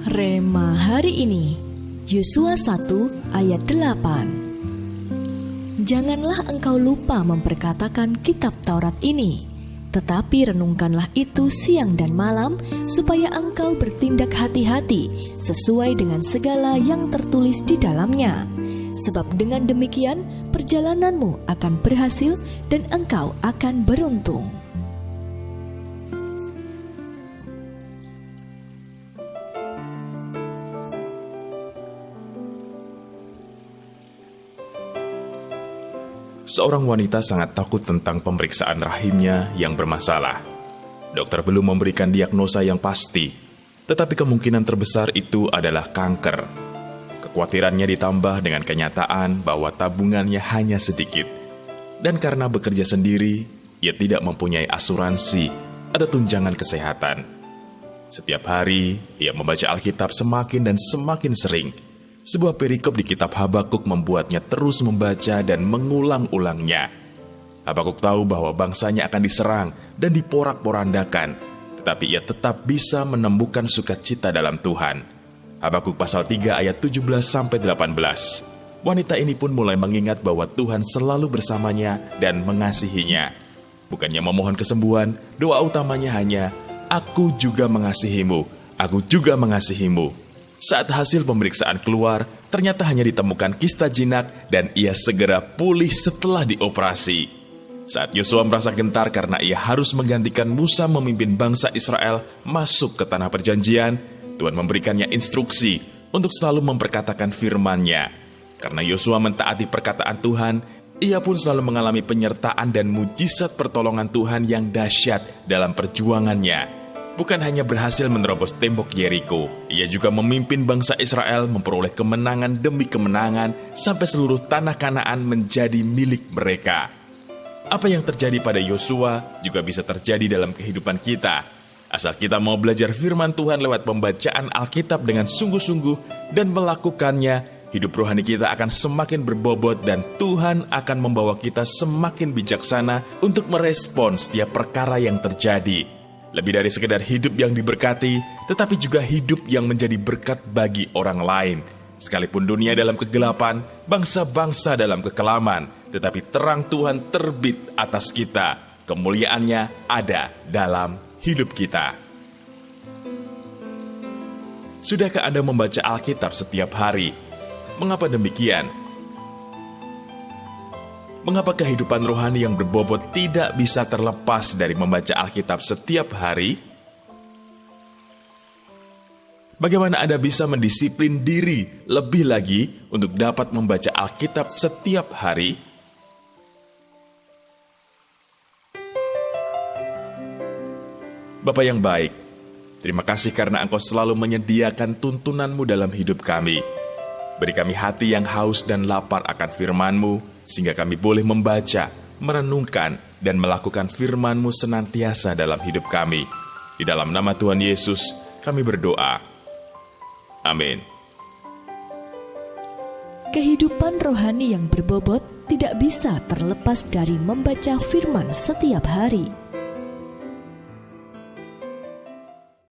Rema hari ini, Yosua 1 ayat 8. Janganlah engkau lupa memperkatakan kitab Taurat ini, tetapi renungkanlah itu siang dan malam, supaya engkau bertindak hati-hati sesuai dengan segala yang tertulis di dalamnya. Sebab dengan demikian perjalananmu akan berhasil dan engkau akan beruntung. Seorang wanita sangat takut tentang pemeriksaan rahimnya yang bermasalah. Dokter belum memberikan diagnosa yang pasti, tetapi kemungkinan terbesar itu adalah kanker. Kekhawatirannya ditambah dengan kenyataan bahwa tabungannya hanya sedikit. Dan karena bekerja sendiri, ia tidak mempunyai asuransi atau tunjangan kesehatan. Setiap hari, ia membaca Alkitab semakin dan semakin sering. Sebuah perikop di kitab Habakuk membuatnya terus membaca dan mengulang-ulangnya. Habakuk tahu bahwa bangsanya akan diserang dan diporak-porandakan, tetapi ia tetap bisa menemukan sukacita dalam Tuhan. Habakuk pasal 3 ayat 17-18. Wanita ini pun mulai mengingat bahwa Tuhan selalu bersamanya dan mengasihinya. Bukannya memohon kesembuhan, doa utamanya hanya, "Aku juga mengasihimu, aku juga mengasihimu." Saat hasil pemeriksaan keluar, ternyata hanya ditemukan kista jinak dan ia segera pulih setelah dioperasi. Saat Yosua merasa gentar karena ia harus menggantikan Musa memimpin bangsa Israel masuk ke tanah perjanjian, Tuhan memberikannya instruksi untuk selalu memperkatakan firman-Nya. Karena Yosua mentaati perkataan Tuhan, ia pun selalu mengalami penyertaan dan mujizat pertolongan Tuhan yang dahsyat dalam perjuangannya. Bukan hanya berhasil menerobos tembok Yeriko, ia juga memimpin bangsa Israel memperoleh kemenangan demi kemenangan sampai seluruh tanah Kanaan menjadi milik mereka. Apa yang terjadi pada Yosua juga bisa terjadi dalam kehidupan kita. Asal kita mau belajar firman Tuhan lewat pembacaan Alkitab dengan sungguh-sungguh dan melakukannya, hidup rohani kita akan semakin berbobot dan Tuhan akan membawa kita semakin bijaksana untuk merespon setiap perkara yang terjadi. Lebih dari sekedar hidup yang diberkati, tetapi juga hidup yang menjadi berkat bagi orang lain. Sekalipun dunia dalam kegelapan, bangsa-bangsa dalam kekelaman, tetapi terang Tuhan terbit atas kita. Kemuliaannya ada dalam hidup kita. Sudahkah Anda membaca Alkitab setiap hari? Mengapa demikian? Mengapa kehidupan rohani yang berbobot tidak bisa terlepas dari membaca Alkitab setiap hari? Bagaimana Anda bisa mendisiplin diri lebih lagi untuk dapat membaca Alkitab setiap hari? Bapa yang baik, terima kasih karena Engkau selalu menyediakan tuntunan-Mu dalam hidup kami. Beri kami hati yang haus dan lapar akan firman-Mu, sehingga kami boleh membaca, merenungkan, dan melakukan firman-Mu senantiasa dalam hidup kami. Di dalam nama Tuhan Yesus, kami berdoa. Amin. Kehidupan rohani yang berbobot tidak bisa terlepas dari membaca firman setiap hari.